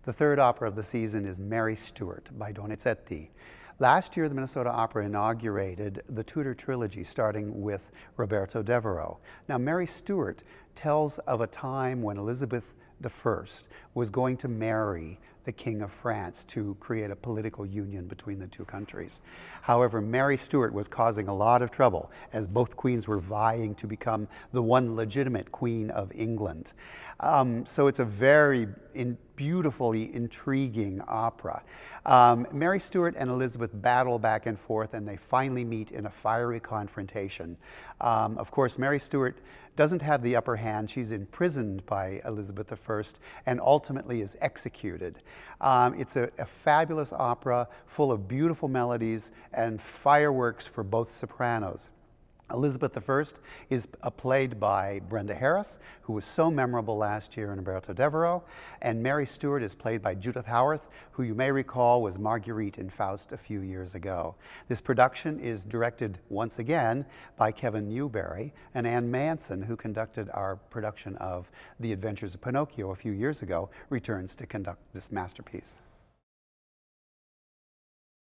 The third opera of the season is Mary Stuart by Donizetti. Last year, the Minnesota Opera inaugurated the Tudor trilogy, starting with Roberto Devereux. Now, Mary Stuart tells of a time when Elizabeth I was going to marry the King of France to create a political union between the two countries. However, Mary Stuart was causing a lot of trouble as both queens were vying to become the one legitimate Queen of England. So it's a very beautifully intriguing opera. Mary Stuart and Elizabeth battle back and forth, and they finally meet in a fiery confrontation. Of course, Mary Stuart doesn't have the upper hand. She's imprisoned by Elizabeth I and ultimately is executed. It's a fabulous opera full of beautiful melodies and fireworks for both sopranos. Elizabeth I is played by Brenda Harris, who was so memorable last year in Roberto Devereux, and Mary Stuart is played by Judith Howarth, who you may recall was Marguerite in Faust a few years ago. This production is directed once again by Kevin Newberry, and Ann Manson, who conducted our production of The Adventures of Pinocchio a few years ago, returns to conduct this masterpiece.